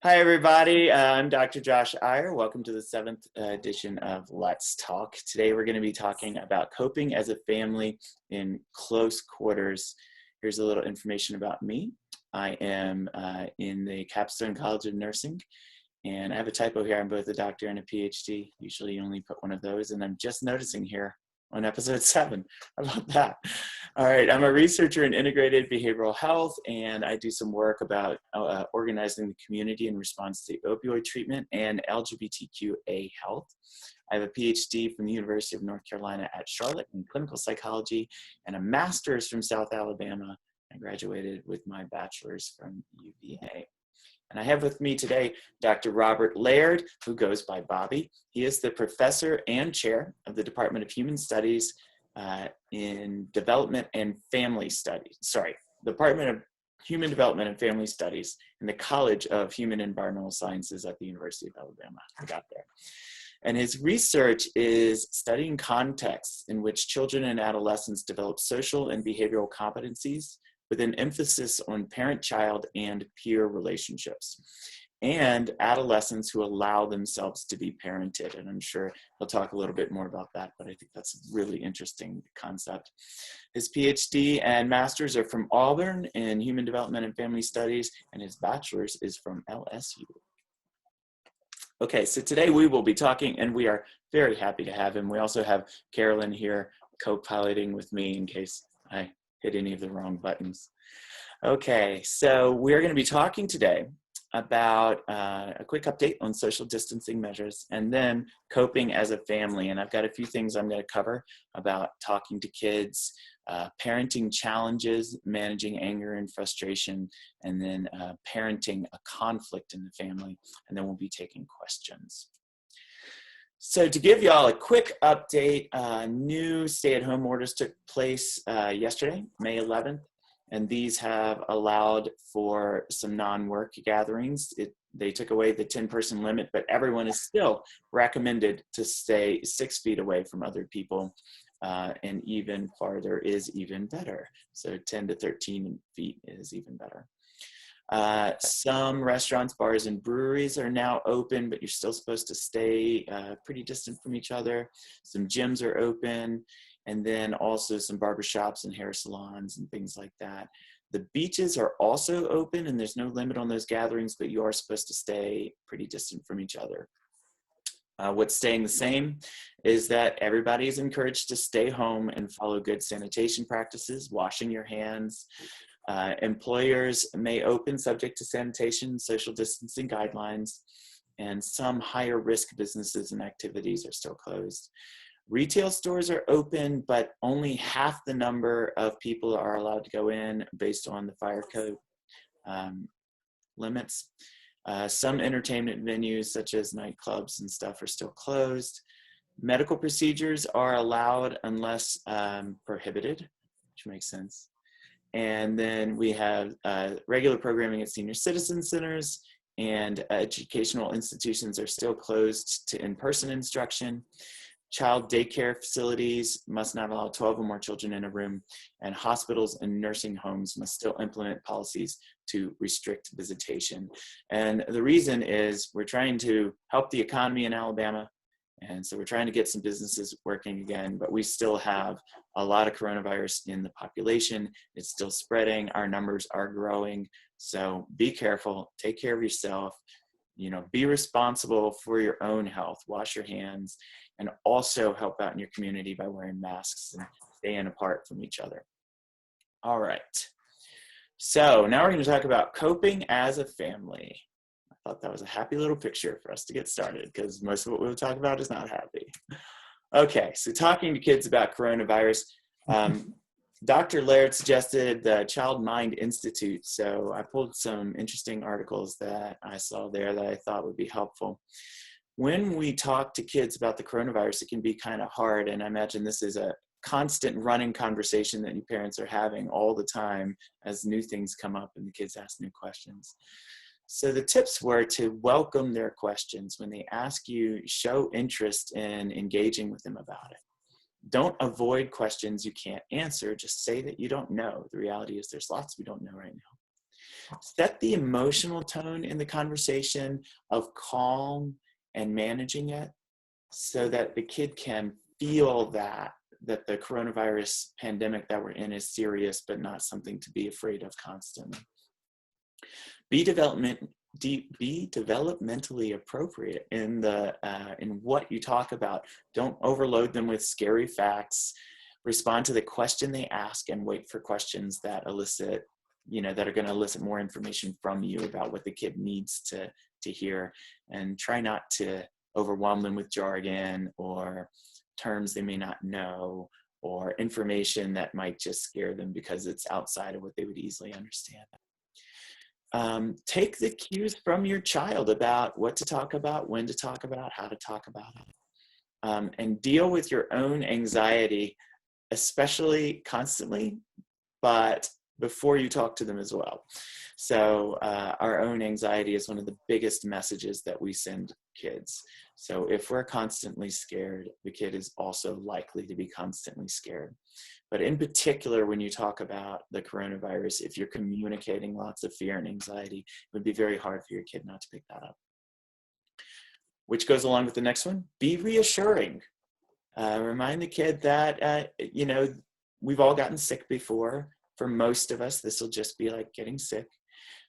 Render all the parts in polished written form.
Hi, everybody. I'm Dr. Josh Eyer. Welcome to the 7th edition of Let's Talk. Today, we're going to be talking about coping as a family in close quarters. Here's a little information about me. I am in the Capstone College of Nursing, and I have a typo here. I'm both a doctor and a PhD. Usually, you only put one of those, and I'm just noticing here on episode 7. How about that? All right, I'm a researcher in integrated behavioral health, and I do some work about organizing the community in response to opioid treatment and LGBTQA health. I have a PhD from the University of North Carolina at Charlotte in clinical psychology and a master's from South Alabama. I graduated with my bachelor's from UVA. And I have with me today Dr. Robert Laird, who goes by Bobby. He is the professor and chair of the Department of Human Studies in Development and Family Studies. Department of Human Development and Family Studies in the College of Human and Environmental Sciences at the University of Alabama. I got there. And his research is studying contexts in which children and adolescents develop social and behavioral competencies with an emphasis on parent-child and peer relationships, and adolescents who allow themselves to be parented. And I'm sure he'll talk a little bit more about that, but I think that's a really interesting concept. His PhD and master's are from Auburn in Human Development and Family Studies, and his bachelor's is from LSU. Okay, so today we will be talking, and we are very happy to have him. We also have Carolyn here co-piloting with me in case I hit any of the wrong buttons. Okay, so we're going to be talking today about a quick update on social distancing measures and then coping as a family. And I've got a few things I'm going to cover about talking to kids, parenting challenges, managing anger and frustration, and then parenting a conflict in the family. And then we'll be taking questions. So to give y'all a quick update, new stay-at-home orders took place yesterday, May 11th, and these have allowed for some non-work gatherings. They took away the 10-person limit, but everyone is still recommended to stay 6 feet away from other people, and even farther is even better. So 10 to 13 feet is even better. Some restaurants, bars, and breweries are now open, but you're still supposed to stay pretty distant from each other. Some gyms are open, and then also some barbershops and hair salons and things like that. The beaches are also open, and there's no limit on those gatherings, but you are supposed to stay pretty distant from each other. What's staying the same is that everybody is encouraged to stay home and follow good sanitation practices, washing your hands. Employers may open subject to sanitation, social distancing guidelines, and some higher risk businesses and activities are still closed. Retail stores are open, but only half the number of people are allowed to go in based on the fire code limits. Some entertainment venues such as nightclubs and stuff are still closed. Medical procedures are allowed unless prohibited, which makes sense. And then we have regular programming at senior citizen centers, and educational institutions are still closed to in-person instruction. Child daycare facilities must not allow 12 or more children in a room, and hospitals and nursing homes must still implement policies to restrict visitation. And the reason is we're trying to help the economy in Alabama. And so we're trying to get some businesses working again, but we still have a lot of coronavirus in the population. It's still spreading. Our numbers are growing. So be careful, take care of yourself, be responsible for your own health, wash your hands, and also help out in your community by wearing masks and staying apart from each other. All right. So now we're going to talk about coping as a family. I thought that was a happy little picture for us to get started because most of what we'll talk about is not happy. Okay, so talking to kids about coronavirus, Dr. Laird suggested the Child Mind Institute. So I pulled some interesting articles that I saw there that I thought would be helpful. When we talk to kids about the coronavirus, it can be kind of hard, and I imagine this is a constant running conversation that you parents are having all the time as new things come up and the kids ask new questions. So the tips were to welcome their questions. When they ask you, show interest in engaging with them about it. Don't avoid questions you can't answer. Just say that you don't know. The reality is there's lots we don't know right now. Set the emotional tone in the conversation of calm and managing it so that the kid can feel that the coronavirus pandemic that we're in is serious, but not something to be afraid of constantly. Be developmentally appropriate in what you talk about. Don't overload them with scary facts. Respond to the question they ask and wait for questions that elicit, that are going to elicit more information from you about what the kid needs to hear, and try not to overwhelm them with jargon or terms they may not know, or information that might just scare them because it's outside of what they would easily understand. Take the cues from your child about what to talk about, when to talk about, how to talk about it, and deal with your own anxiety, especially constantly, but before you talk to them as well. So our own anxiety is one of the biggest messages that we send kids. So if we're constantly scared, the kid is also likely to be constantly scared. But in particular, when you talk about the coronavirus, if you're communicating lots of fear and anxiety, it would be very hard for your kid not to pick that up. Which goes along with the next one, be reassuring. Remind the kid that, we've all gotten sick before. For most of us, this will just be like getting sick,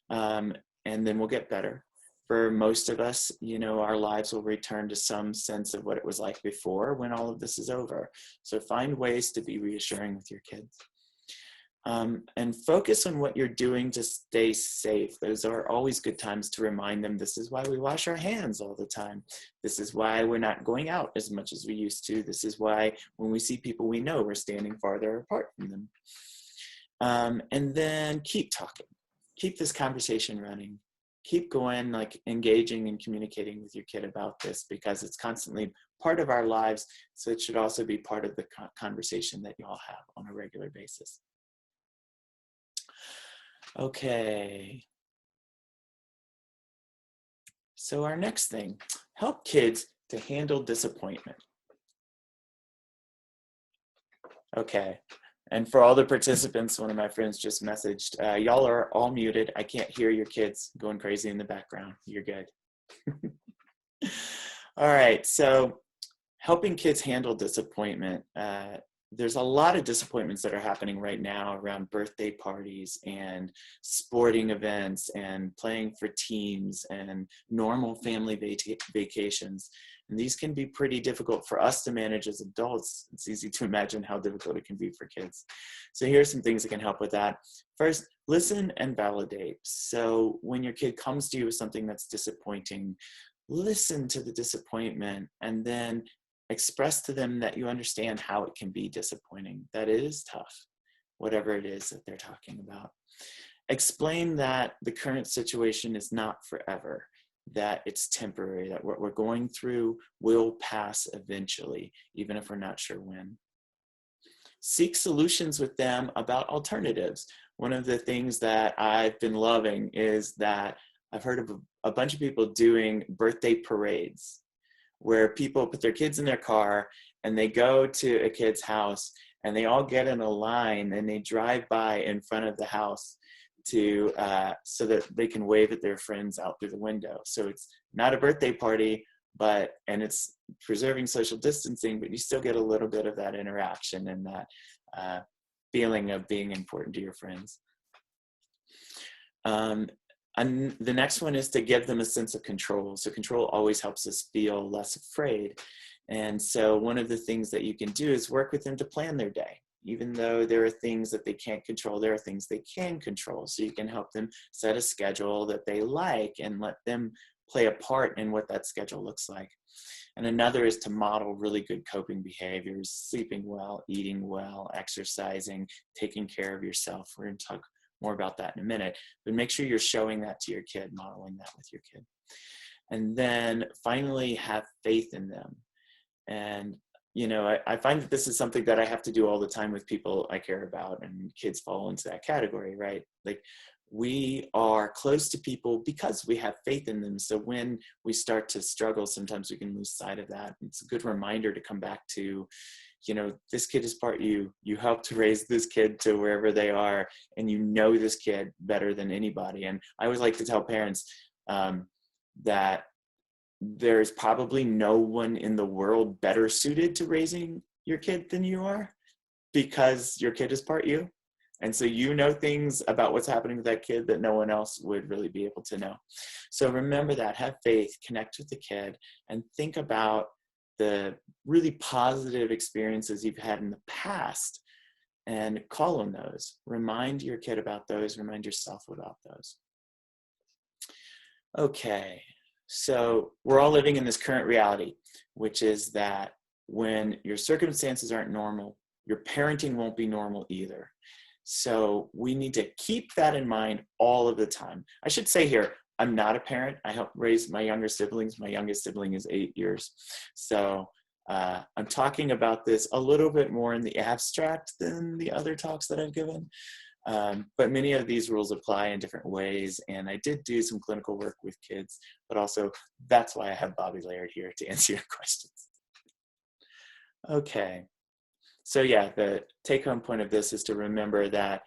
and then we'll get better. For most of us, our lives will return to some sense of what it was like before when all of this is over. So find ways to be reassuring with your kids. And focus on what you're doing to stay safe. Those are always good times to remind them, this is why we wash our hands all the time. This is why we're not going out as much as we used to. This is why when we see people we know, we're standing farther apart from them. And then keep talking. Keep this conversation running. Keep going, like engaging and communicating with your kid about this, because it's constantly part of our lives. So it should also be part of the conversation that you all have on a regular basis. Okay. So our next thing, help kids to handle disappointment. Okay. And for all the participants, one of my friends just messaged, y'all are all muted. I can't hear your kids going crazy in the background. You're good. All right, so helping kids handle disappointment. There's a lot of disappointments that are happening right now around birthday parties and sporting events and playing for teams and normal family vacations. And these can be pretty difficult for us to manage as adults. It's easy to imagine how difficult it can be for kids. So here's some things that can help with that. First, listen and validate. So when your kid comes to you with something that's disappointing, listen to the disappointment and then express to them that you understand how it can be disappointing, that it is tough, whatever it is that they're talking about. Explain that the current situation is not forever, that it's temporary, that what we're going through will pass eventually, even if we're not sure when. Seek solutions with them about alternatives. One of the things that I've been loving is that I've heard of a bunch of people doing birthday parades where people put their kids in their car and they go to a kid's house and they all get in a line and they drive by in front of the house to so that they can wave at their friends out through the window. So it's not a birthday party, and it's preserving social distancing, but you still get a little bit of that interaction and that feeling of being important to your friends. And the next one is to give them a sense of control. So control always helps us feel less afraid. And so one of the things that you can do is work with them to plan their day. Even though there are things that they can't control, there are things they can control. So you can help them set a schedule that they like and let them play a part in what that schedule looks like. And another is to model really good coping behaviors, sleeping well, eating well, exercising, taking care of yourself. We're going to talk more about that in a minute, but make sure you're showing that to your kid, modeling that with your kid. And then finally, have faith in them. And I find that this is something that I have to do all the time with people I care about, and kids fall into that category, right? Like, we are close to people because we have faith in them. So when we start to struggle, sometimes we can lose sight of that. It's a good reminder to come back to, this kid is part you. You helped to raise this kid to wherever they are, and you know this kid better than anybody. And I always like to tell parents that there's probably no one in the world better suited to raising your kid than you are, because your kid is part you. And so things about what's happening with that kid that no one else would really be able to know. So remember that, have faith, connect with the kid, and think about the really positive experiences you've had in the past and call on those. Remind your kid about those, remind yourself about those. Okay, so we're all living in this current reality, which is that when your circumstances aren't normal, your parenting won't be normal either. So we need to keep that in mind all of the time. I should say here, I'm not a parent. I help raise my younger siblings. My youngest sibling is 8 years. So I'm talking about this a little bit more in the abstract than the other talks that I've given. But many of these rules apply in different ways. And I did do some clinical work with kids, but also that's why I have Bobby Laird here to answer your questions. Okay. So yeah, the take-home point of this is to remember that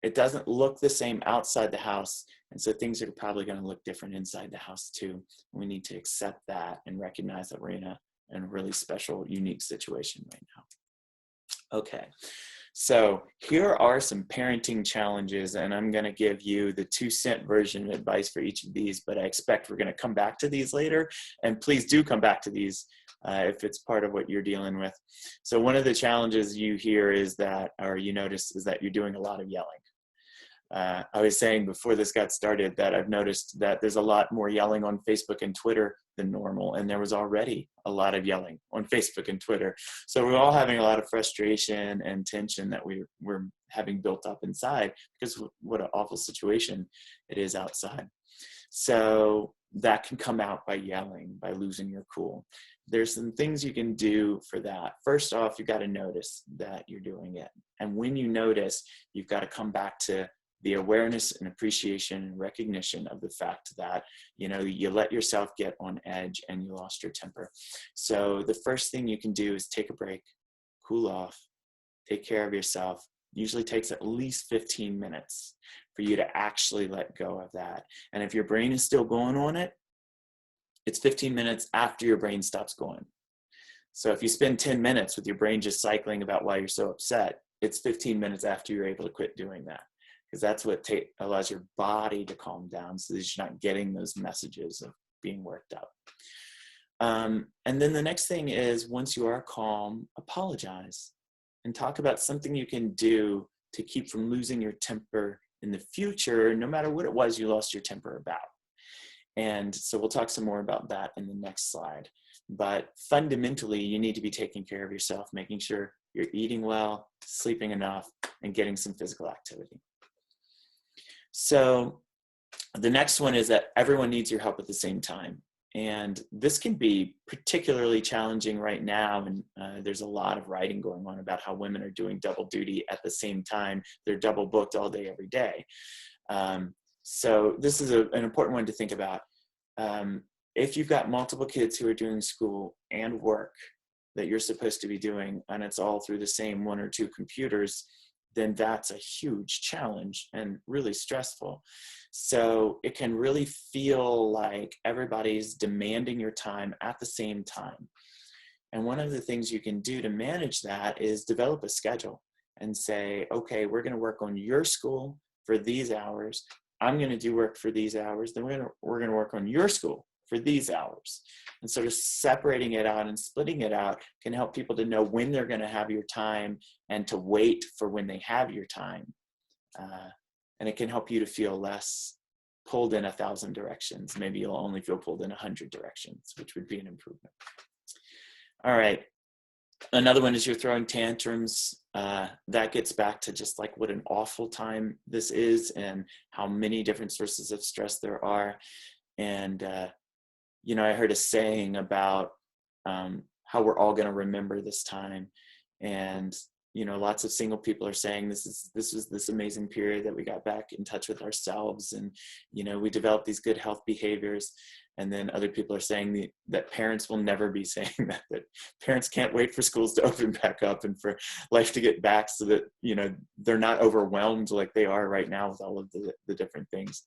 it doesn't look the same outside the house, and so things are probably going to look different inside the house too. We need to accept that and recognize that we're in a really special, unique situation right now. Okay, so here are some parenting challenges, and I'm going to give you the 2-cent version of advice for each of these, but I expect we're going to come back to these later, and please do come back to these if it's part of what you're dealing with. So one of the challenges you hear is that, or you notice, is that you're doing a lot of yelling. I was saying before this got started that I've noticed that there's a lot more yelling on Facebook and Twitter than normal, and there was already a lot of yelling on Facebook and Twitter. So we're all having a lot of frustration and tension that we're having built up inside, because what an awful situation it is outside. So that can come out by yelling, by losing your cool. There's some things you can do for that. First off, you got to notice that you're doing it. And when you notice, you've got to come back to the awareness and appreciation and recognition of the fact that, you let yourself get on edge and you lost your temper. So the first thing you can do is take a break, cool off, take care of yourself. Usually takes at least 15 minutes for you to actually let go of that. And if your brain is still going on it, it's 15 minutes after your brain stops going. So if you spend 10 minutes with your brain just cycling about why you're so upset, it's 15 minutes after you're able to quit doing that, because that's what allows your body to calm down, so that you're not getting those messages of being worked up. And then the next thing is, once you are calm, apologize and talk about something you can do to keep from losing your temper in the future, no matter what it was you lost your temper about. And so we'll talk some more about that in the next slide. But fundamentally, you need to be taking care of yourself, making sure you're eating well, sleeping enough, and getting some physical activity. So the next one is that everyone needs your help at the same time. And this can be particularly challenging right now. And there's a lot of writing going on about how women are doing double duty at the same time. They're double booked all day, every day. So this is an important one to think about. If you've got multiple kids who are doing school and work that you're supposed to be doing, and it's all through the same 1 or 2 computers, then that's a huge challenge and really stressful. So it can really feel like everybody's demanding your time at the same time. And one of the things you can do to manage that is develop a schedule and say, okay, we're going to work on your school for these hours. I'm going to do work for these hours. Then we're going to work on your school for these hours. And sort of separating it out and splitting it out can help people to know when they're going to have your time and to wait for when they have your time. And it can help you to feel less pulled in 1,000 directions. Maybe you'll only feel pulled in 100 directions, which would be an improvement. All right. Another one is you're throwing tantrums. That gets back to just like what an awful time this is and how many different sources of stress there are. And, I heard a saying about how we're all going to remember this time. And, lots of single people are saying this was this amazing period that we got back in touch with ourselves. And, we developed these good health behaviors. And then other people are saying that parents will never be saying that parents can't wait for schools to open back up and for life to get back so that, they're not overwhelmed like they are right now with all of the different things.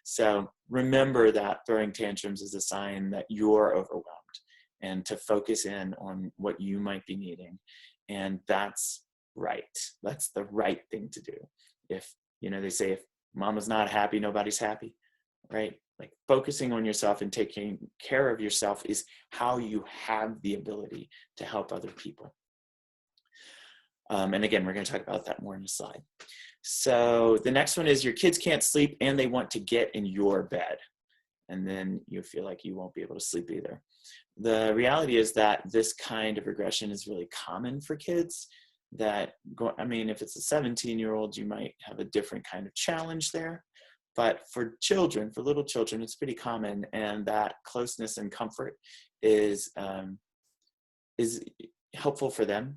So remember that throwing tantrums is a sign that you're overwhelmed, and to focus in on what you might be needing. And that's right. That's the right thing to do. If, they say if mama's not happy, nobody's happy, right? Like focusing on yourself and taking care of yourself is how you have the ability to help other people. And again, we're going to talk about that more in a slide. So the next one is your kids can't sleep and they want to get in your bed. And then you feel like you won't be able to sleep either. The reality is that this kind of regression is really common for kids. If it's a 17-year-old, you might have a different kind of challenge there. But for little children, it's pretty common, and that closeness and comfort is helpful for them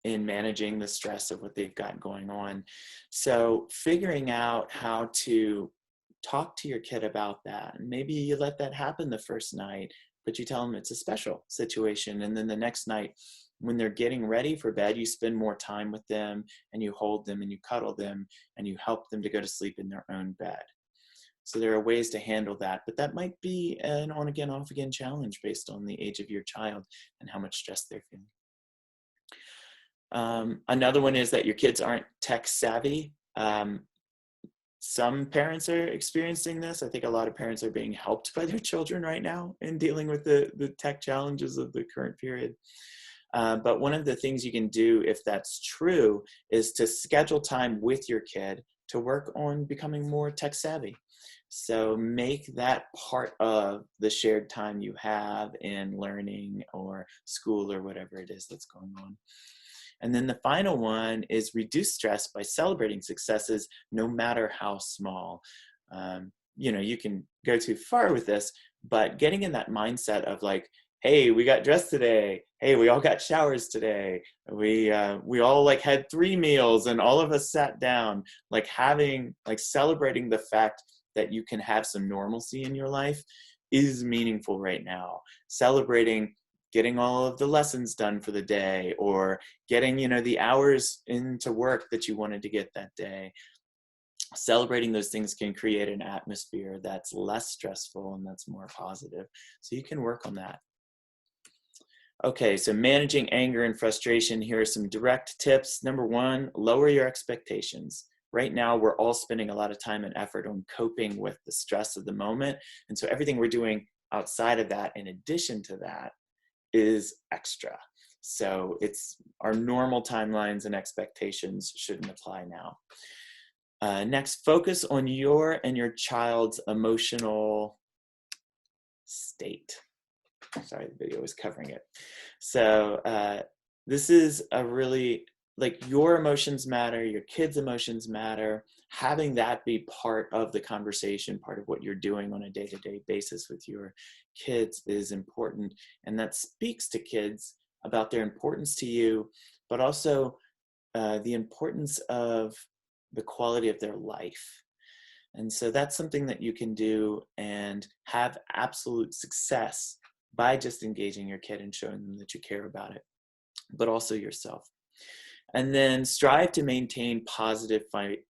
in managing the stress of what they've got going on. So figuring out how to talk to your kid about that, and maybe you let that happen the first night, but you tell them it's a special situation, and then the next night, when they're getting ready for bed, you spend more time with them and you hold them and you cuddle them and you help them to go to sleep in their own bed. So there are ways to handle that, but that might be an on again, off again challenge based on the age of your child and how much stress they're feeling. Another one is that your kids aren't tech savvy. Some parents are experiencing this. I think a lot of parents are being helped by their children right now in dealing with the tech challenges of the current period. But one of the things you can do, if that's true, is to schedule time with your kid to work on becoming more tech savvy. So make that part of the shared time you have in learning or school or whatever it is that's going on. And then the final one is reduce stress by celebrating successes, no matter how small. You can go too far with this, but getting in that mindset of like, hey, we got dressed today. Hey, we all got showers today. We all had 3 meals and all of us sat down, celebrating the fact that you can have some normalcy in your life is meaningful right now. Celebrating getting all of the lessons done for the day, or getting, the hours into work that you wanted to get that day. Celebrating those things can create an atmosphere that's less stressful and that's more positive. So you can work on that. Okay, so managing anger and frustration, here are some direct tips. Number 1, lower your expectations. Right now, we're all spending a lot of time and effort on coping with the stress of the moment. And so everything we're doing outside of that, in addition to that, is extra. So it's our normal timelines and expectations shouldn't apply now. Next, focus on your and your child's emotional state. Sorry, the video was covering it. So this is a really, your emotions matter, your kids' emotions matter. Having that be part of the conversation, part of what you're doing on a day-to-day basis with your kids is important. And that speaks to kids about their importance to you, but also the importance of the quality of their life. And so that's something that you can do and have absolute success by just engaging your kid and showing them that you care about it, but also yourself. And then strive to maintain positive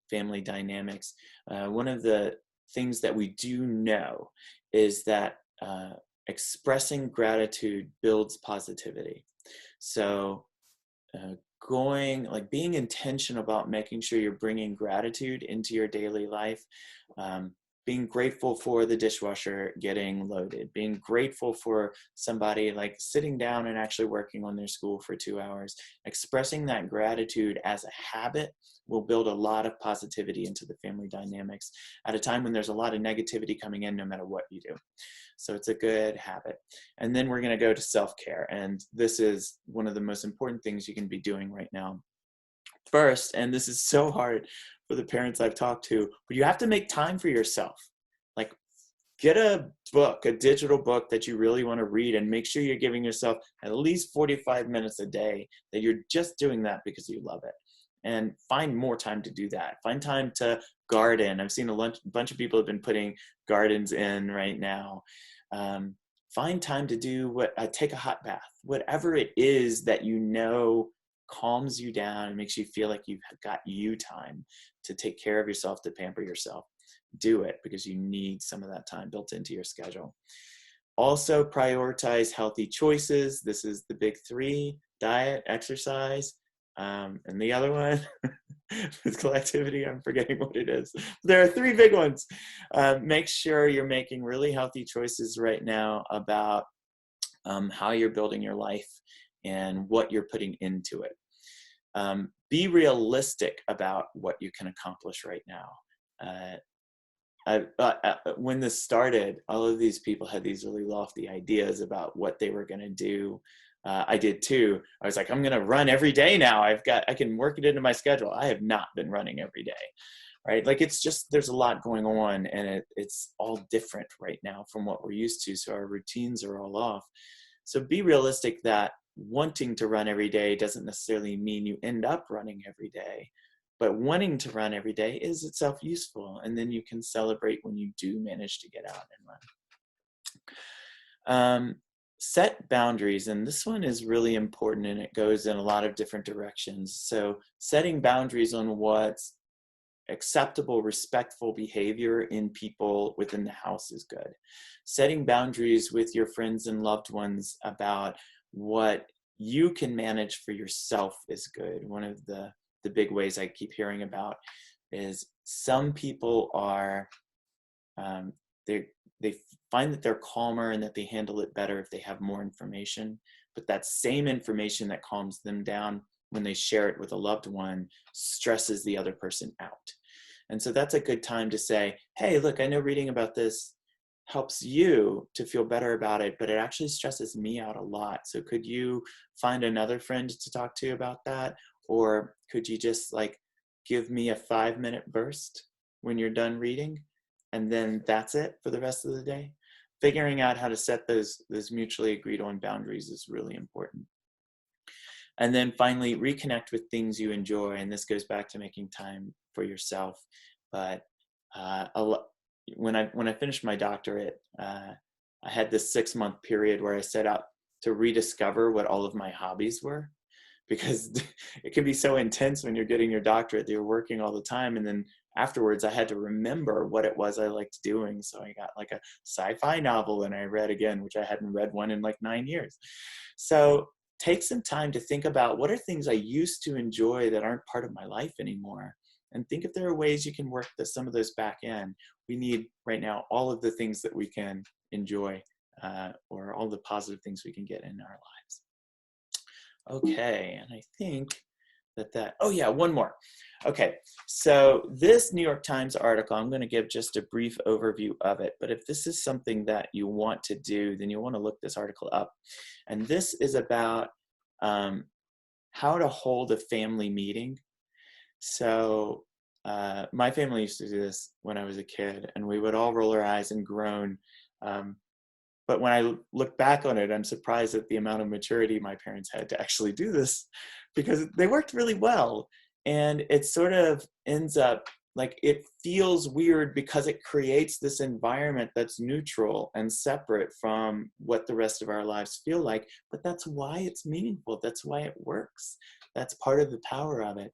family dynamics. One of the things that we do know is that expressing gratitude builds positivity. So being intentional about making sure you're bringing gratitude into your daily life, being grateful for the dishwasher getting loaded, being grateful for somebody sitting down and actually working on their school for 2 hours, expressing that gratitude as a habit will build a lot of positivity into the family dynamics at a time when there's a lot of negativity coming in no matter what you do. So it's a good habit. And then we're going to go to self-care. And this is one of the most important things you can be doing right now. First, and this is so hard for the parents I've talked to, but you have to make time for yourself. Get a book, a digital book that you really want to read, and make sure you're giving yourself at least 45 minutes a day, that you're just doing that because you love it. And find more time to do that. Find time to garden. I've seen a bunch of people have been putting gardens in right now. Find time to do take a hot bath, whatever it is that you know calms you down and makes you feel like you've got you time to take care of yourself, to pamper yourself. Do it, because you need some of that time built into your schedule. Also prioritize healthy choices. This is the big three: diet, exercise, and the other one, physical activity, I'm forgetting what it is. There are three big ones. Make sure you're making really healthy choices right now about how you're building your life and what you're putting into it. Be realistic about what you can accomplish right now. When this started, all of these people had these really lofty ideas about what they were going to do. I did too. I was like, I'm going to run every day now. I can work it into my schedule. I have not been running every day, right? Like, it's just, there's a lot going on, and it's all different right now from what we're used to. So our routines are all off. So be realistic that wanting to run every day doesn't necessarily mean you end up running every day. But wanting to run every day is itself useful, and then you can celebrate when you do manage to get out and run. Set boundaries, and this one is really important, and it goes in a lot of different directions. So setting boundaries on what's acceptable, respectful behavior in people within the house is good. Setting boundaries with your friends and loved ones about what you can manage for yourself is good. One of the big ways I keep hearing about is some people are, they find that they're calmer and that they handle it better if they have more information, but that same information that calms them down, when they share it with a loved one, stresses the other person out. And so that's a good time to say, hey, look, I know reading about this helps you to feel better about it, but it actually stresses me out a lot. So could you find another friend to talk to about that? Or could you just like give me a 5-minute burst when you're done reading, and then that's it for the rest of the day? Figuring out how to set those mutually agreed on boundaries is really important. And then finally, reconnect with things you enjoy. And this goes back to making time for yourself. But when I finished my doctorate, I had this 6-month period where I set out to rediscover what all of my hobbies were, because it can be so intense when you're getting your doctorate that you're working all the time. And then afterwards, I had to remember what it was I liked doing. So I got like a sci-fi novel and I read again, which I hadn't read one in like 9 years. So take some time to think about, what are things I used to enjoy that aren't part of my life anymore? And think if there are ways you can work some of those back in. We need right now all of the things that we can enjoy, or all the positive things we can get in our lives. Okay, and I think oh yeah, one more. Okay, so this New York Times article, I'm going to give just a brief overview of it, but if this is something that you want to do, then you'll want to look this article up. And this is about how to hold a family meeting. So my family used to do this when I was a kid, and we would all roll our eyes and groan. But when I look back on it, I'm surprised at the amount of maturity my parents had to actually do this, because they worked really well. And it sort of ends up like, it feels weird because it creates this environment that's neutral and separate from what the rest of our lives feel like. But that's why it's meaningful. That's why it works. That's part of the power of it.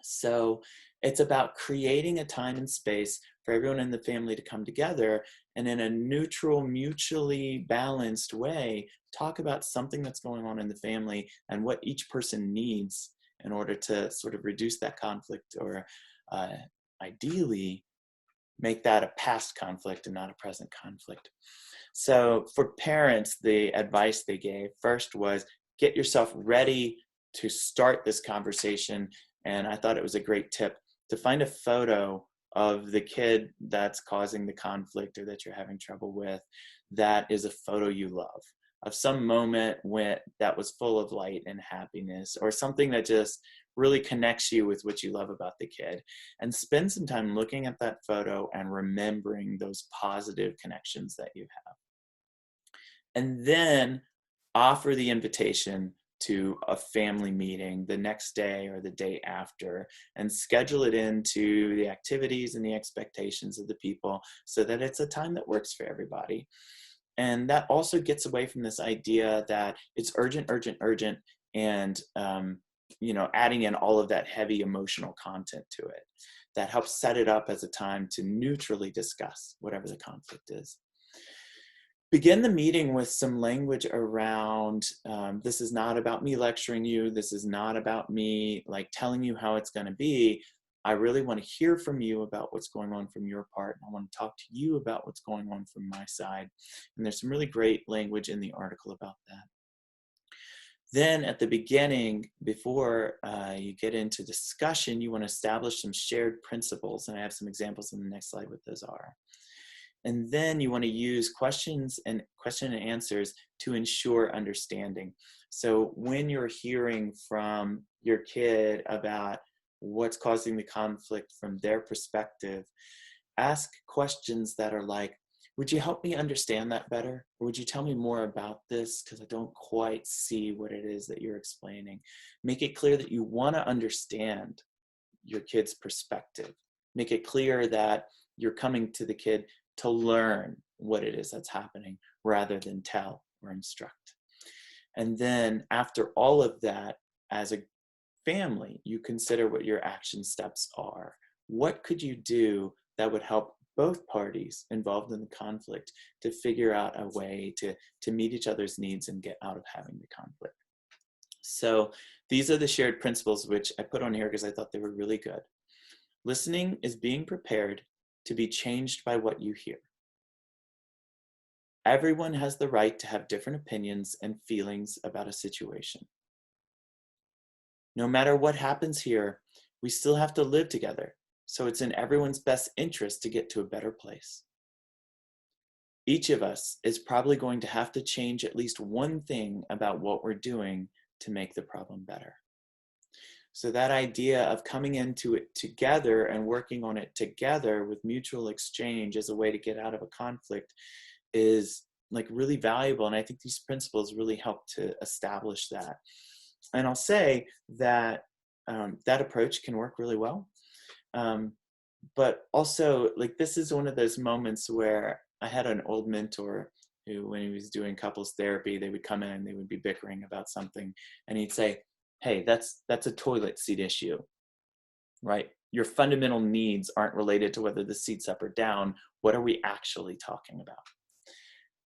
So it's about creating a time and space for everyone in the family to come together, and in a neutral, mutually balanced way, talk about something that's going on in the family and what each person needs in order to sort of reduce that conflict, or ideally make that a past conflict and not a present conflict. So for parents, the advice they gave first was, get yourself ready to start this conversation. And I thought it was a great tip to find a photo of the kid that's causing the conflict or that you're having trouble with, that is a photo you love, of some moment that was full of light and happiness, or something that just really connects you with what you love about the kid. And spend some time looking at that photo and remembering those positive connections that you have. And then offer the invitation to a family meeting the next day or the day after, and schedule it into the activities and the expectations of the people so that it's a time that works for everybody. And that also gets away from this idea that it's urgent, urgent, urgent, and adding in all of that heavy emotional content to it. That helps set it up as a time to neutrally discuss whatever the conflict is. Begin the meeting with some language around, this is not about me lecturing you. This is not about me like telling you how it's going to be. I really want to hear from you about what's going on from your part. I want to talk to you about what's going on from my side. And there's some really great language in the article about that. Then at the beginning, before you get into discussion, you want to establish some shared principles. And I have some examples in the next slide what those are. And then you want to use question and answers to ensure understanding. So when you're hearing from your kid about what's causing the conflict from their perspective, ask questions that are like, would you help me understand that better? Or would you tell me more about this? Because I don't quite see what it is that you're explaining. Make it clear that you want to understand your kid's perspective. Make it clear that you're coming to the kid to learn what it is that's happening rather than tell or instruct. And then after all of that, as a family, you consider what your action steps are. What could you do that would help both parties involved in the conflict to figure out a way to meet each other's needs and get out of having the conflict? So these are the shared principles which I put on here because I thought they were really good. Listening is being prepared to be changed by what you hear. Everyone has the right to have different opinions and feelings about a situation. No matter what happens here, we still have to live together, so it's in everyone's best interest to get to a better place. Each of us is probably going to have to change at least one thing about what we're doing to make the problem better. So that idea of coming into it together and working on it together with mutual exchange as a way to get out of a conflict is like really valuable. And I think these principles really help to establish that. And I'll say that that approach can work really well. But also, like, this is one of those moments where I had an old mentor who, when he was doing couples therapy, they would come in and they would be bickering about something. And he'd say, hey, that's a toilet seat issue, right? Your fundamental needs aren't related to whether the seat's up or down. What are we actually talking about?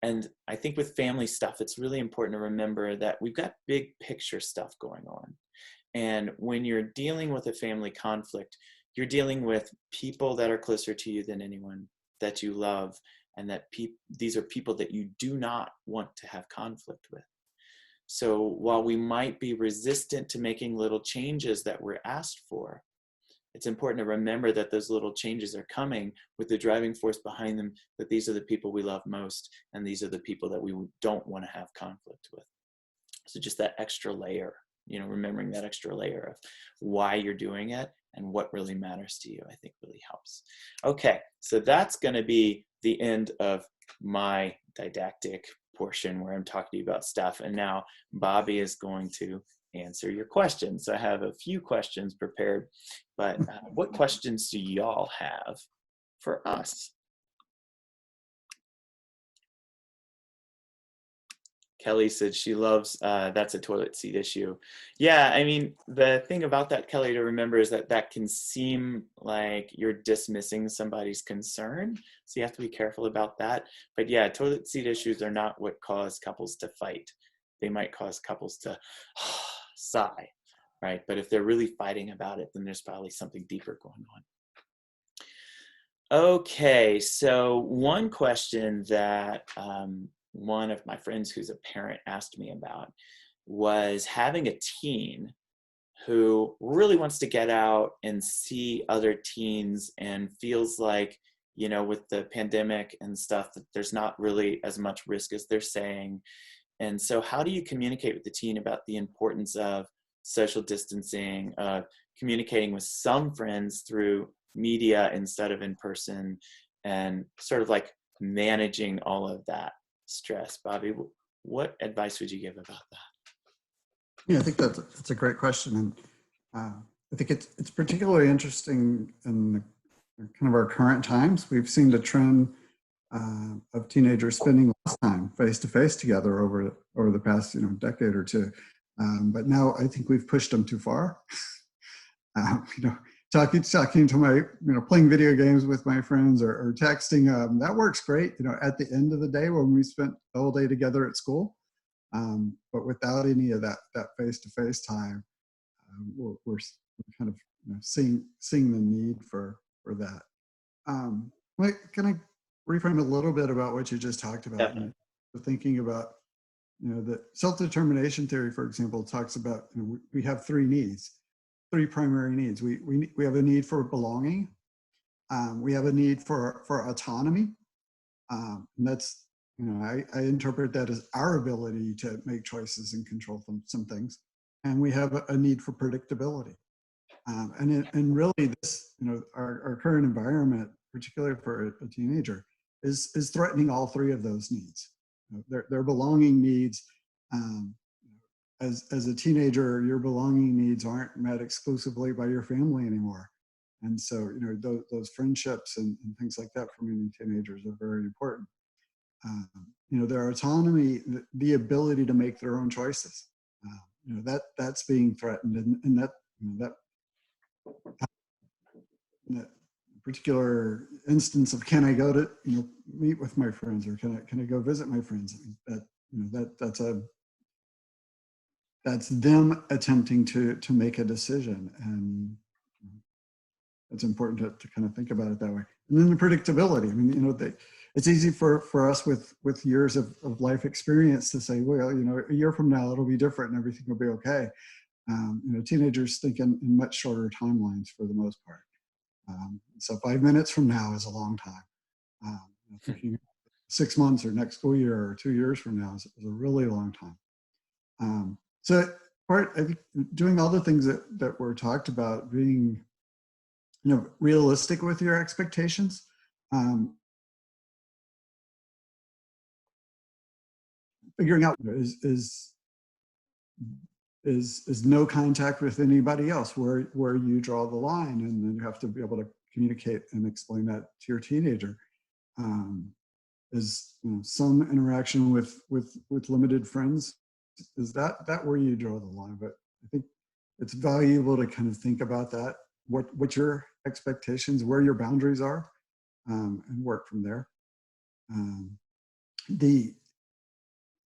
And I think with family stuff, it's really important to remember that we've got big picture stuff going on. And when you're dealing with a family conflict, you're dealing with people that are closer to you than anyone that you love, and that these are people that you do not want to have conflict with. So while we might be resistant to making little changes that we're asked for, it's important to remember that those little changes are coming with the driving force behind them, that these are the people we love most, and these are the people that we don't want to have conflict with. So just that extra layer, remembering that extra layer of why you're doing it and what really matters to you, I think really helps. Okay, so that's going to be the end of my didactic portion where I'm talking to you about stuff. And now Bobby is going to answer your questions. So I have a few questions prepared, but what questions do y'all have for us? Kelly said she loves, that's a toilet seat issue. Yeah, I mean, the thing about that, Kelly, to remember is that that can seem like you're dismissing somebody's concern. So you have to be careful about that. But yeah, toilet seat issues are not what cause couples to fight. They might cause couples to sigh, right? But if they're really fighting about it, then there's probably something deeper going on. Okay, so one question that one of my friends who's a parent asked me about was having a teen who really wants to get out and see other teens and feels like, with the pandemic and stuff, that there's not really as much risk as they're saying. And so how do you communicate with the teen about the importance of social distancing, communicating with some friends through media instead of in person, and sort of like managing all of that stress? Bobby, what advice would you give about that? Yeah, I think that's a great question, and I think it's particularly interesting in kind of our current times. We've seen the trend of teenagers spending less time face to face together over the past decade or two, but now I think we've pushed them too far. You know, talking to my playing video games with my friends or texting, that works great. At the end of the day when we spent the whole day together at school. But without any of that face-to-face time, we're kind of seeing the need for that. Can I reframe a little bit about what you just talked about? Definitely. Thinking about the self-determination theory, for example, talks about we have three primary needs. We have a need for belonging. We have a need for autonomy. And that's I interpret that as our ability to make choices and control some things. And we have a need for predictability. And really this, our current environment, particularly for a teenager, is threatening all three of those needs. Their belonging needs. As a teenager, your belonging needs aren't met exclusively by your family anymore. And so, those friendships and things like that for many teenagers are very important. Their autonomy, the ability to make their own choices, that's being threatened, and that particular instance of can I go to meet with my friends, or can I go visit my friends? That's them attempting to make a decision, and it's important to kind of think about it that way. And then the predictability. I mean, it's easy for us with years of life experience to say, well, a year from now it'll be different and everything will be okay. Teenagers think in much shorter timelines for the most part. So 5 minutes from now is a long time. Thinking 6 months or next school year or 2 years from now is a really long time. So I think doing all the things that were talked about, being realistic with your expectations. Figuring out is no contact with anybody else, where you draw the line, and then you have to be able to communicate and explain that to your teenager. Is some interaction with limited friends, is that where you draw the line? But I think it's valuable to kind of think about that, what your expectations, where your boundaries are, and work from there.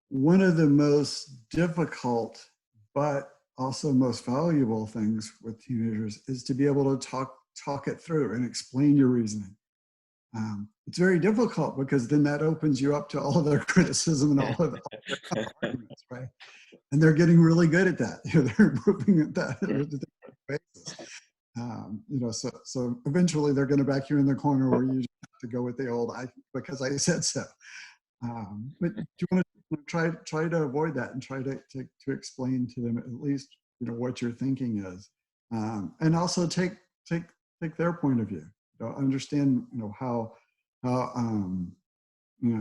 One of the most difficult but also most valuable things with teenagers is to be able to talk it through and explain your reasoning. It's very difficult because then that opens you up to all of their criticism and all of their arguments, right? And they're getting really good at that. They're improving at that on a basis. So eventually they're going to back you in the corner where you have to go with the old because I said so. But you want to try to avoid that and try to explain to them at least what your thinking is, and also take their point of view. Understand how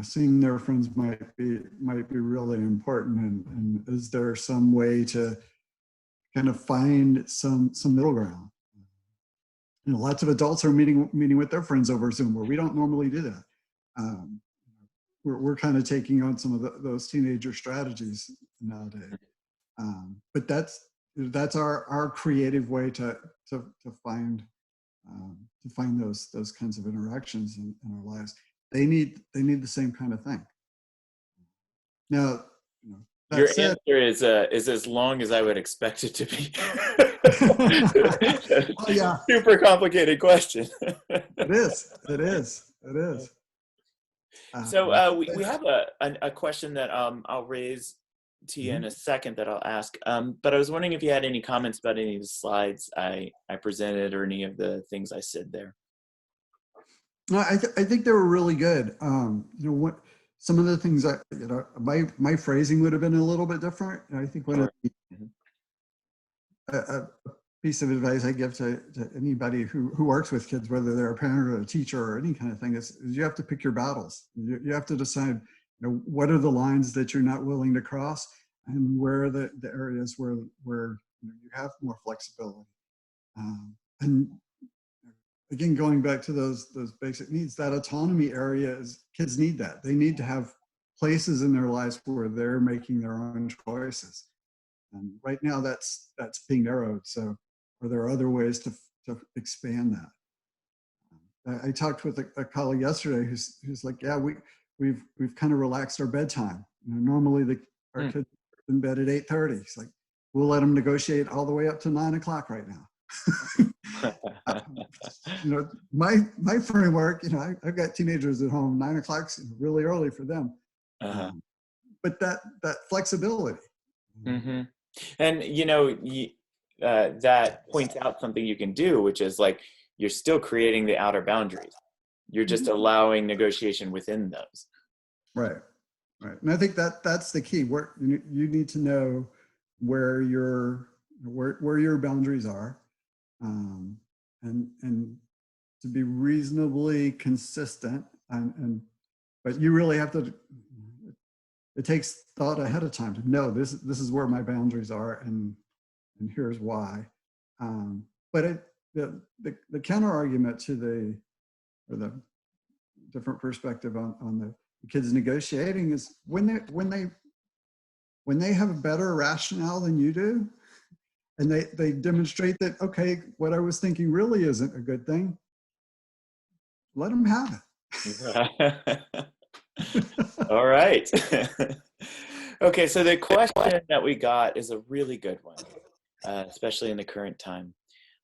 seeing their friends might be really important, and is there some way to kind of find some middle ground? Lots of adults are meeting with their friends over Zoom, where we don't normally do that. We're kind of taking on some of those teenager strategies nowadays, but that's our creative way to find those kinds of interactions in our lives. They need the same kind of thing. Now, your answer is as long as I would expect it to be. Well, yeah. Super complicated question. It is. So we have a question that I'll raise to you in a second that I'll ask. But I was wondering if you had any comments about any of the slides I presented or any of the things I said there. No, I think they were really good. What some of the things that my phrasing would have been a little bit different. I think one of a piece of advice I give to anybody who works with kids, whether they're a parent or a teacher or any kind of thing, is you have to pick your battles. You have to decide, what are the lines that you're not willing to cross, and where are the areas where you have more flexibility. And again, going back to those basic needs, that autonomy area is, kids need that. They need to have places in their lives where they're making their own choices. And right now that's being narrowed. So are there other ways to expand that? I talked with a colleague yesterday who's like, yeah, we've kind of relaxed our bedtime. Normally our kids are in bed at 8:30. It's like, we'll let them negotiate all the way up to 9 o'clock right now. My framework, I've got teenagers at home. 9 o'clock's really early for them. But that flexibility. Mm-hmm. And that points out something you can do, which is like, you're still creating the outer boundaries. You're just allowing negotiation within those. Right. And I think that's the key. Where you need to know where your boundaries are, and to be reasonably consistent. But you really have to. It takes thought ahead of time to know this is where my boundaries are, and here's why. But the counter argument to the different perspective on the kids negotiating is when they have a better rationale than you do, and they demonstrate that, okay, what I was thinking really isn't a good thing, let them have it. All right. Okay, so the question that we got is a really good one, especially in the current time.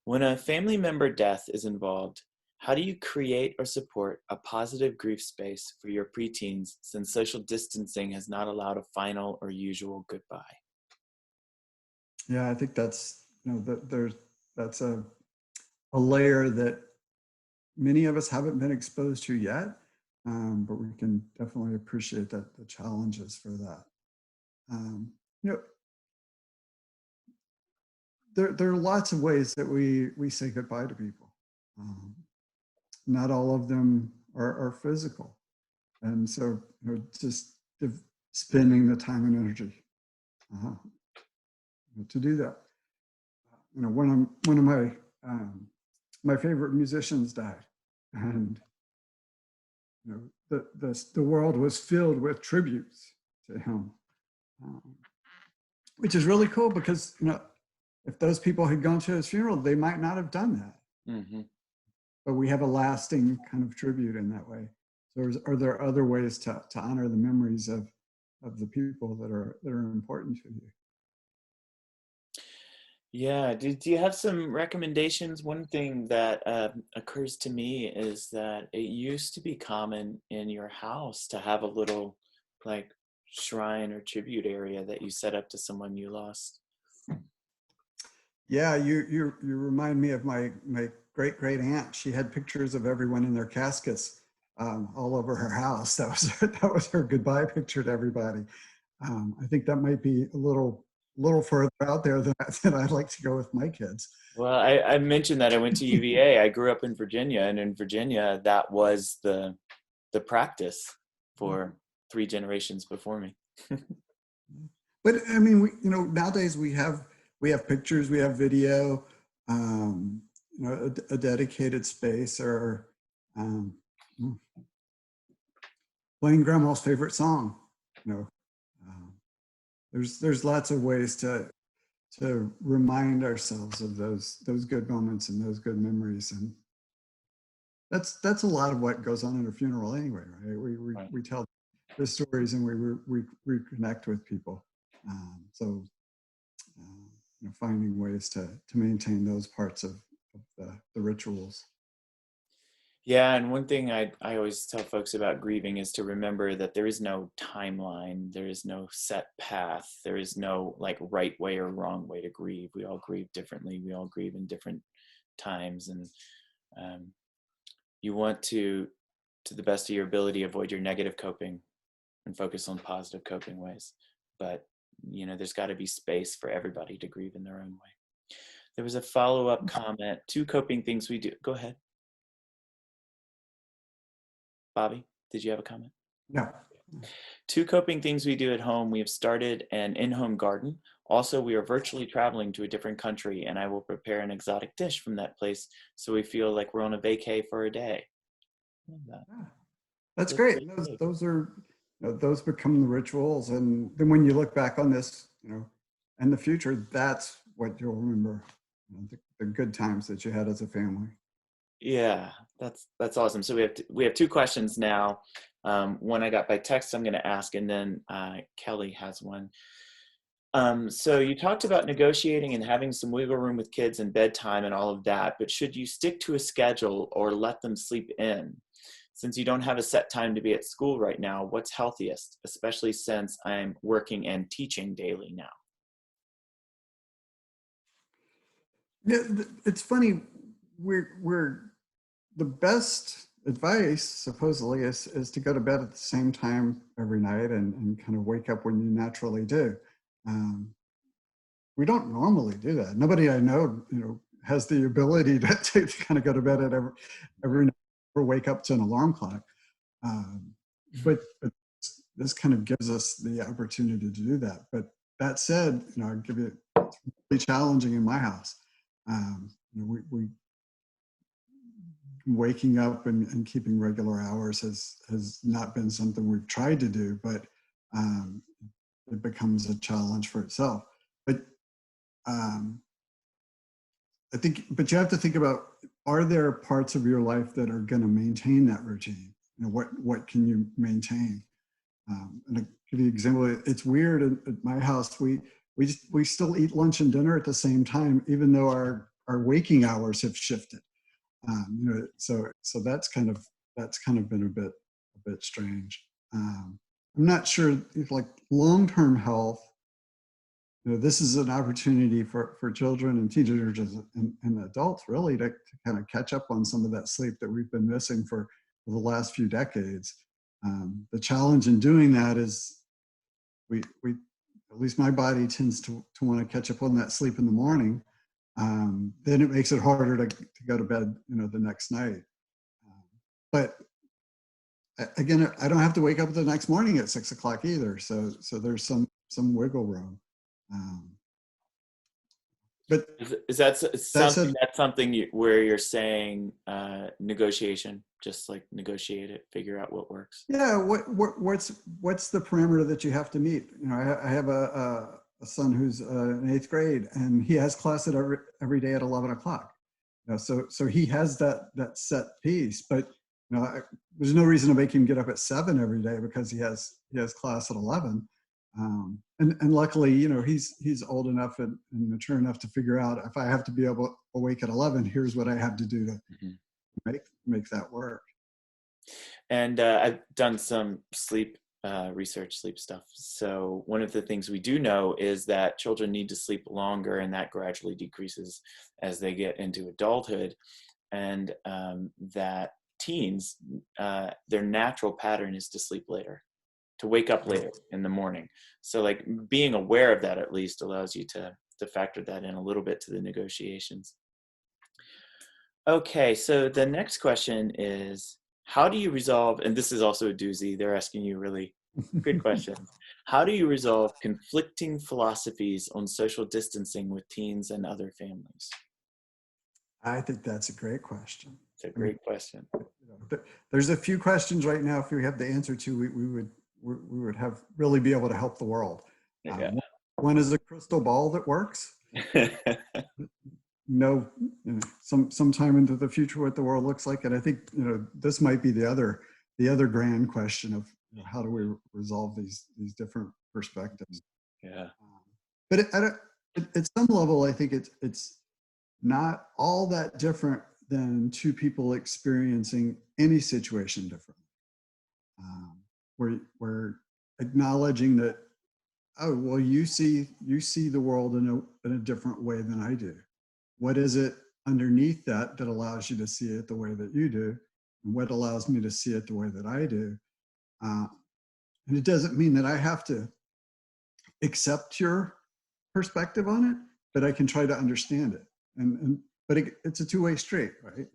When a family member death is involved, how do you create or support a positive grief space for your preteens, since social distancing has not allowed a final or usual goodbye? Yeah, I think that's that's a layer that many of us haven't been exposed to yet, but we can definitely appreciate the challenges for that. There are lots of ways that we say goodbye to people. Not all of them are physical, and so just spending the time and energy to do that. One of my favorite musicians died, and the world was filled with tributes to him, which is really cool because if those people had gone to his funeral, they might not have done that. Mm-hmm. But we have a lasting kind of tribute in that way. So are there other ways to honor the memories of the people that are important to you? Yeah. Do you have some recommendations? One thing that occurs to me is that it used to be common in your house to have a little like shrine or tribute area that you set up to someone you lost. Yeah, you remind me of my great aunt. She had pictures of everyone in their caskets all over her house. That was her goodbye picture to everybody. I think that might be a little further out there than I'd like to go with my kids. Well, I mentioned that I went to UVA. I grew up in Virginia, and in Virginia, that was the practice for 3 generations before me. But I mean, nowadays we have pictures, we have video, a dedicated space, or playing grandma's favorite song. There's lots of ways to remind ourselves of those good moments and those good memories, and that's a lot of what goes on at a funeral anyway, right? We tell the stories and we reconnect with people. So finding ways to maintain those parts of the rituals. Yeah, and one thing I always tell folks about grieving is to remember that there is no timeline, there is no set path, there is no like right way or wrong way to grieve. We all grieve differently. We all grieve in different times, and you want to the best of your ability, avoid your negative coping and focus on positive coping ways. But there's got to be space for everybody to grieve in their own way. There was a follow-up comment. 2 coping things we do. Go ahead. Bobby, did you have a comment? Yeah. Two coping things we do at home. We have started an in-home garden. Also, we are virtually traveling to a different country, and I will prepare an exotic dish from that place so we feel like we're on a vacay for a day. Love that. Yeah, that's That's great. really Those good. those are those become the rituals, and then when you look back on this, in the future, that's what you'll remember. The good times that you had as a family. Yeah, that's awesome. So we have two questions now. One I got by text I'm going to ask, and then Kelly has one. So you talked about negotiating and having some wiggle room with kids and bedtime and all of that, but should you stick to a schedule or let them sleep in? Since you don't have a set time to be at school right now, what's healthiest, especially since I'm working and teaching daily now? Yeah, it's funny. We're the best advice supposedly is to go to bed at the same time every night and kind of wake up when you naturally do. Um, we don't normally do that. Nobody I know, has the ability to kind of go to bed at every night or wake up to an alarm clock. Um, but this kind of gives us the opportunity to do that. But that said, I'll give you, it's really challenging in my house. We waking up and keeping regular hours has not been something we've tried to do, but um, it becomes a challenge for itself. But um, I think, but you have to think about, are there parts of your life that are going to maintain that routine? What can you maintain? And to give you an example, it's weird at my house, we still eat lunch and dinner at the same time, even though our waking hours have shifted. So that's kind of been a bit strange. I'm not sure if, like, long-term health, this is an opportunity for children and teenagers and adults really to kind of catch up on some of that sleep that we've been missing for the last few decades. The challenge in doing that is we at least my body tends to want to catch up on that sleep in the morning. Then it makes it harder to go to bed, the next night. But again, I don't have to wake up the next morning at 6 o'clock either. So there's some wiggle room. Um, but Is that that something said, where you're saying negotiation, just like negotiate it, figure out what works? yeah, what's the parameter that you have to meet? I have a son who's in 8th grade, and he has class at every day at 11 o'clock. So he has that set piece, but there's no reason to make him get up at 7 every day because he has class at 11. And luckily, he's old enough and mature enough to figure out, if I have to be awake at 11, here's what I have to do to make that work. And I've done some sleep research, sleep stuff. So one of the things we do know is that children need to sleep longer, and that gradually decreases as they get into adulthood. And that teens, their natural pattern is to sleep later, to wake up later in the morning. So like being aware of that at least allows you to factor that in a little bit to the negotiations. Okay, so the next question is, how do you resolve, and this is also a doozy, they're asking you really good questions. How do you resolve conflicting philosophies on social distancing with teens and other families? I think that's a great question. It's a great question. There's a few questions right now. If we have the answer to, we would have really be able to help the world. Yeah. One is a crystal ball that works. Sometime into the future what the world looks like, and I think this might be the other grand question of how do we resolve these different perspectives. Yeah. But at some level, I think it's not all that different than two people experiencing any situation differently. We're acknowledging that, oh, well, you see the world in a different way than I do. What is it underneath that allows you to see it the way that you do? And what allows me to see it the way that I do? And it doesn't mean that I have to accept your perspective on it, but I can try to understand it. But it's a two-way street, right?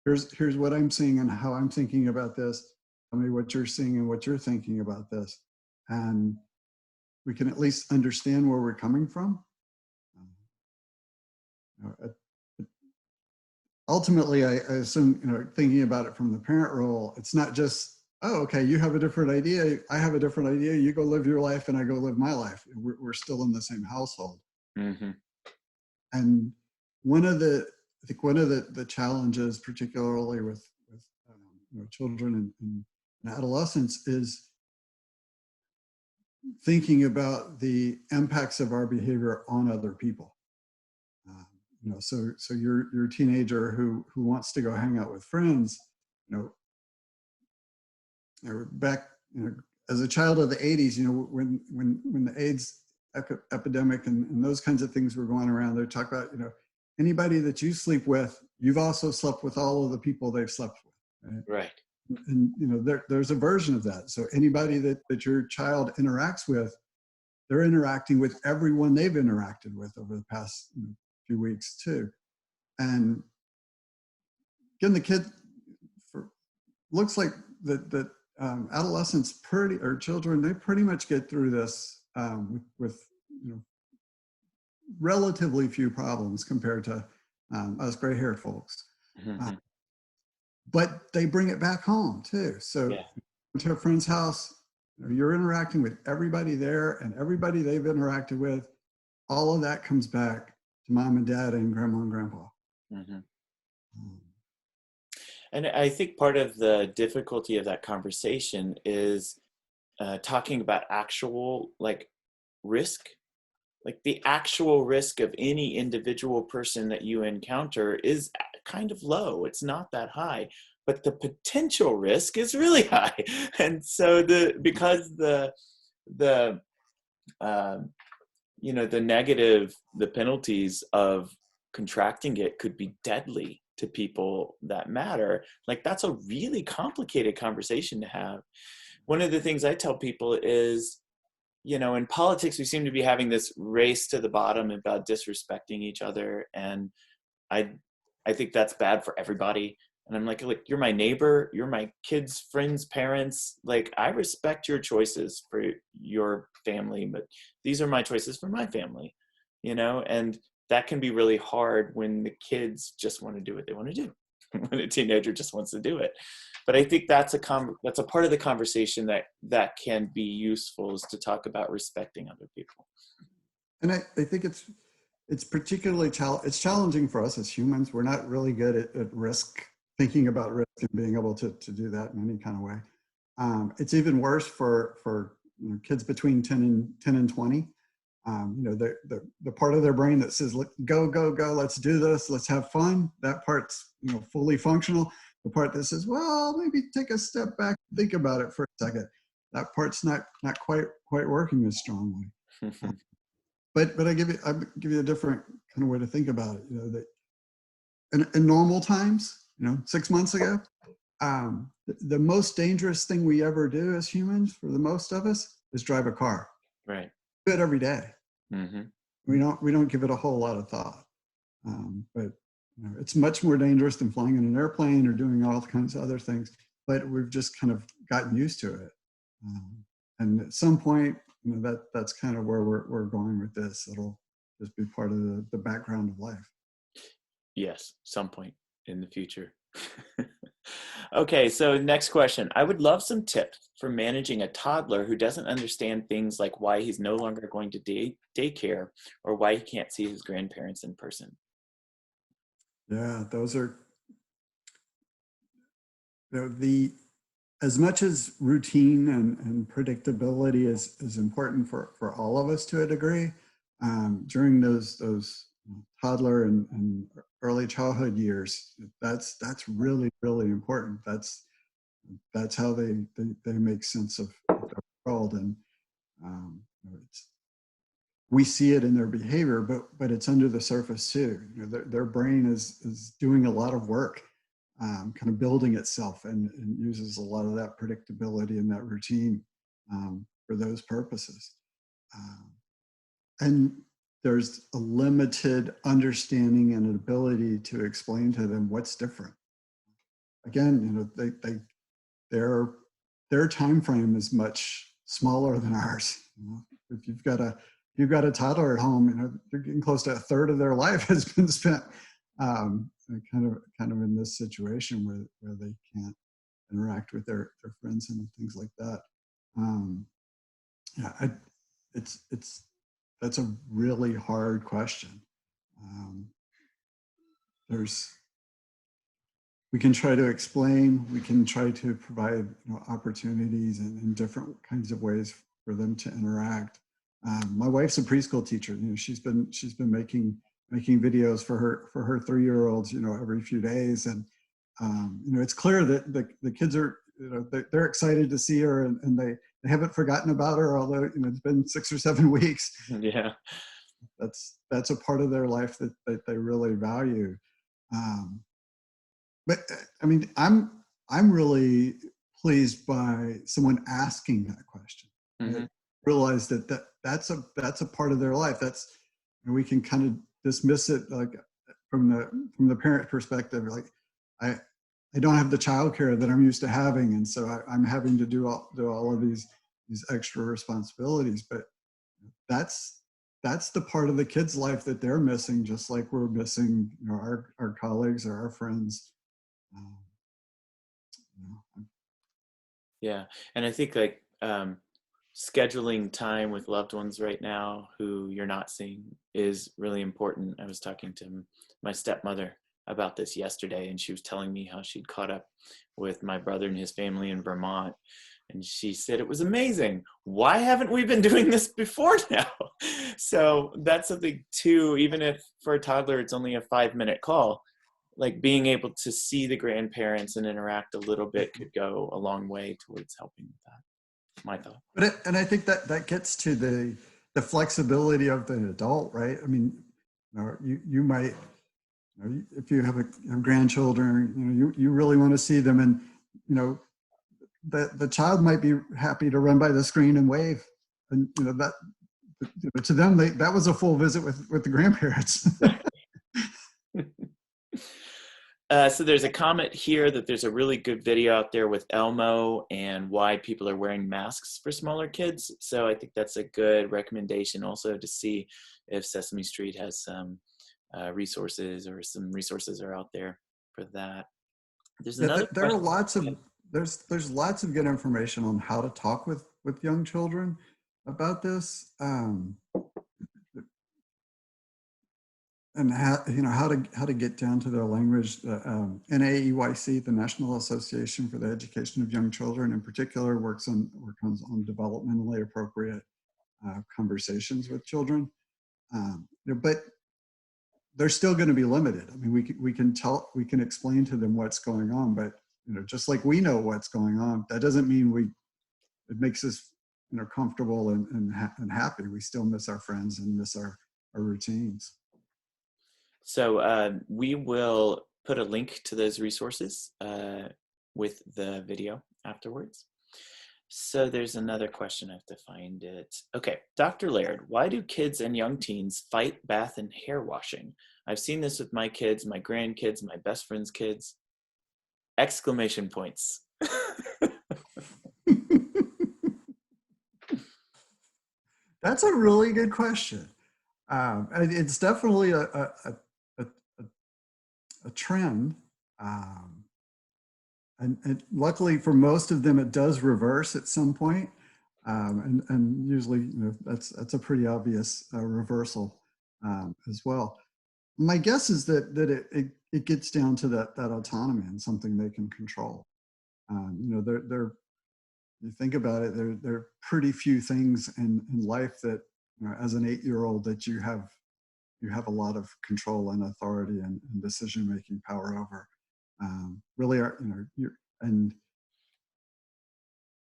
Here's what I'm seeing and how I'm thinking about this. tell me what you're seeing and what you're thinking about this. And we can at least understand where we're coming from. You know, ultimately, I assume, thinking about it from the parent role, it's not just, oh, okay, you have a different idea, I have a different idea, you go live your life and I go live my life. We're still in the same household. Mm-hmm. And I think one of the challenges, particularly with children and adolescents, is thinking about the impacts of our behavior on other people. So your teenager who wants to go hang out with friends, back, as a child of the 80s, when the AIDS epidemic and those kinds of things were going around, they talk about, anybody that you sleep with, you've also slept with all of the people they've slept with. Right. And there's a version of that. So anybody that your child interacts with, they're interacting with everyone they've interacted with over the past few weeks too. And again, the kid looks like that adolescents or children, they pretty much get through this with relatively few problems compared to us gray-haired folks. Mm-hmm. But they bring it back home too. So Yeah. to a friend's house, you're interacting with everybody there and everybody they've interacted with. All of that comes back to mom and dad and grandma and grandpa. Mm-hmm. And I think part of the difficulty of that conversation is talking about actual risk. Like the actual risk of any individual person that you encounter is kind of low. It's not that high, but the potential risk is really high. And so because the negative, the penalties of contracting it could be deadly to people that matter. Like that's a really complicated conversation to have. One of the things I tell people is, in politics, we seem to be having this race to the bottom about disrespecting each other. And I think that's bad for everybody. And I'm like, you're my neighbor, you're my kids, friends, parents. Like, I respect your choices for your family, but these are my choices for my family, and that can be really hard when the kids just want to do what they want to do, when a teenager just wants to do it. But I think that's a part of the conversation that can be useful, is to talk about respecting other people. And I think it's particularly challenging for us as humans. We're not really good at risk, thinking about risk and being able to do that in any kind of way. It's even worse for kids between 10 and 20. The part of their brain that says, go, let's do this, let's have fun, that part's fully functional. The part that says, well, maybe take a step back, think about it for a second, that part's not quite working as strongly. But I give you a different kind of way to think about it. That in normal times, 6 months ago, the most dangerous thing we ever do as humans, for the most of us, is drive a car. Right. Do it every day. Mm-hmm. We don't give it a whole lot of thought. But it's much more dangerous than flying in an airplane or doing all kinds of other things. But we've just kind of gotten used to it. And at some point, that's kind of where we're going with this. It'll just be part of the background of life. Yes, some point in the future. Okay, so next question. I would love some tips for managing a toddler who doesn't understand things like why he's no longer going to daycare or why he can't see his grandparents in person. Yeah, those are as much as routine and predictability is important for all of us to a degree. During those toddler and early childhood years, that's really, really important. That's how they make sense of the world, and we see it in their behavior, but it's under the surface too. Their brain is doing a lot of work, kind of building itself, and uses a lot of that predictability and that routine for those purposes. And there's a limited understanding and an ability to explain to them what's different. Again, they're their time frame is much smaller than ours. If you've got a toddler at home, they're getting close to a third of their life has been spent kind of in this situation where they can't interact with their friends and things like that. Yeah, that's a really hard question. We can try to explain, we can try to provide opportunities and different kinds of ways for them to interact. My wife's a preschool teacher. She's been making videos for her 3-year-olds, every few days, and it's clear that the kids are, they're excited to see her, and they haven't forgotten about her, although it's been 6 or 7 weeks. Yeah, that's a part of their life that they really value. But I mean, I'm really pleased by someone asking that question. mm-hmm. I realize that's a part of their life. We can kind of dismiss it like from the parent perspective. Like I don't have the childcare that I'm used to having, and so I'm having to do all of these extra responsibilities. But that's the part of the kid's life that they're missing, just like we're missing our colleagues or our friends. Yeah, and I think like scheduling time with loved ones right now who you're not seeing is really important. I was talking to my stepmother about this yesterday, and she was telling me how she'd caught up with my brother and his family in Vermont. And she said, it was amazing. Why haven't we been doing this before now? So that's something too, even if for a toddler, it's only a 5-minute call, like being able to see the grandparents and interact a little bit could go a long way towards helping with that. My thought. And I think that gets to the flexibility of the adult, right? I mean, you might, if you have grandchildren, you really want to see them, and the child might be happy to run by the screen and wave, and that to them that was a full visit with the grandparents. So there's a comment here that there's a really good video out there with Elmo and why people are wearing masks for smaller kids. So I think that's a good recommendation also to see if Sesame Street has some resources, or some resources are out there for that. There's another there are lots of there's lots of good information on how to talk with young children about this. And how to get down to their language. NAEYC, the National Association for the Education of Young Children, in particular, works on developmentally appropriate conversations with children. But they're still going to be limited. I mean, we can explain to them what's going on, but just like we know what's going on, that doesn't mean it makes us comfortable and happy. We still miss our friends and miss our routines. So we will put a link to those resources with the video afterwards. So there's another question, I have to find it. Okay, Dr. Laird, why do kids and young teens fight bath and hair washing? I've seen this with my kids, my grandkids, my best friend's kids. Exclamation points. That's a really good question. It's definitely a trend, and luckily for most of them, it does reverse at some point, and usually that's a pretty obvious reversal as well. My guess is that it gets down to that autonomy and something they can control. You think about it, there are pretty few things in life that as an 8-year-old that you have a lot of control and authority and decision-making power over. Really are, and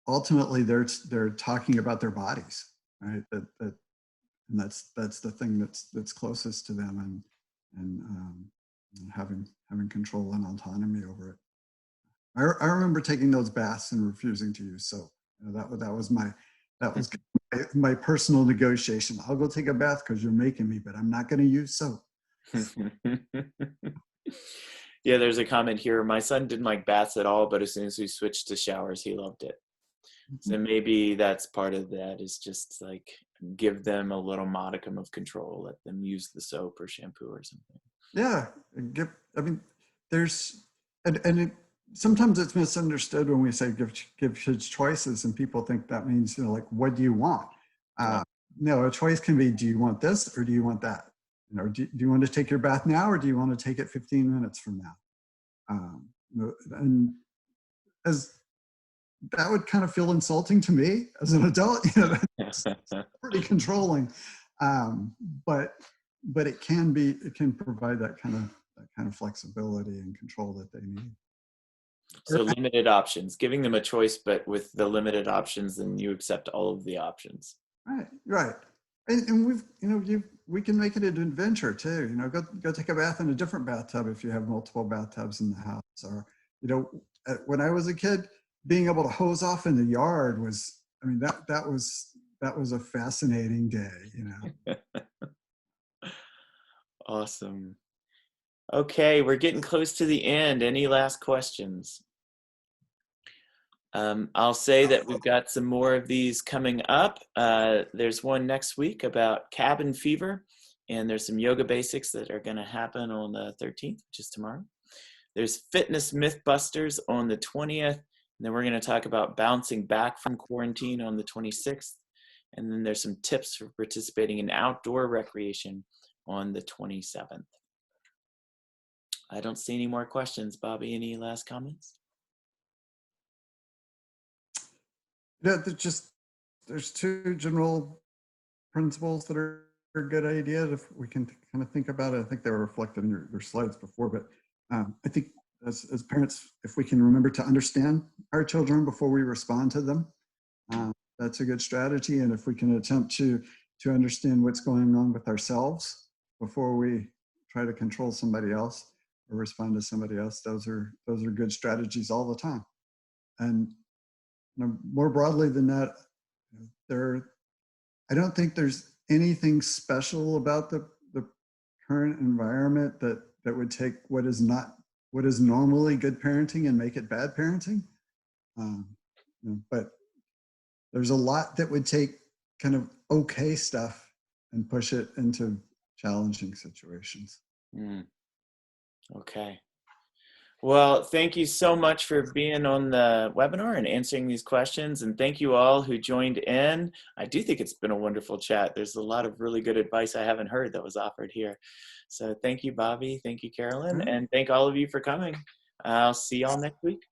ultimately they're talking about their bodies, right? And that's the thing that's closest to them, and having control and autonomy over it. I remember taking those baths and refusing to use soap. That was my personal negotiation. I'll go take a bath because you're making me, but I'm not going to use soap. Yeah, there's a comment here. My son didn't like baths at all, but as soon as we switched to showers, he loved it. So maybe that's part of that, is just like give them a little modicum of control, let them use the soap or shampoo or something. Yeah, I mean, there's and it, sometimes it's misunderstood when we say give kids choices, and people think that means, you know, like, what do you want? Yeah. No, a choice can be, do you want this or do you want that? You know, do you want to take your bath now or do you want to take it 15 minutes from now? And as that would kind of feel insulting to me as an adult, you know, that's pretty controlling. Um, but it can provide that kind of flexibility and control that they need. So limited options, giving them a choice, but with the limited options, then you accept all of the options. Right. And we've, you know, we can make it an adventure too. You know, go take a bath in a different bathtub if you have multiple bathtubs in the house. Or, you know, when I was a kid, being able to hose off in the yard was, I mean, that was a fascinating day. You know. Awesome. Okay, we're getting close to the end. Any last questions? I'll say that we've got some more of these coming up. There's one next week about cabin fever, and there's some yoga basics that are going to happen on the 13th, which is tomorrow. There's fitness mythbusters on the 20th, and then we're going to talk about bouncing back from quarantine on the 26th. And then there's some tips for participating in outdoor recreation on the 27th. I don't see any more questions. Bobby, any last comments? Yeah, there's two general principles that are a good idea if we can kind of think about it. I think they were reflected in your slides before, but I think as parents, if we can remember to understand our children before we respond to them, that's a good strategy. And if we can attempt to understand what's going on with ourselves before we try to control somebody else or respond to somebody else, those are good strategies all the time. And you know, more broadly than that, I don't think there's anything special about the current environment that would take what is normally good parenting and make it bad parenting. You know, but there's a lot that would take kind of okay stuff and push it into challenging situations. Okay. Well, thank you so much for being on the webinar and answering these questions. And thank you all who joined in. I do think it's been a wonderful chat. There's a lot of really good advice I haven't heard that was offered here. So thank you, Bobby. Thank you, Carolyn. And thank all of you for coming. I'll see y'all next week.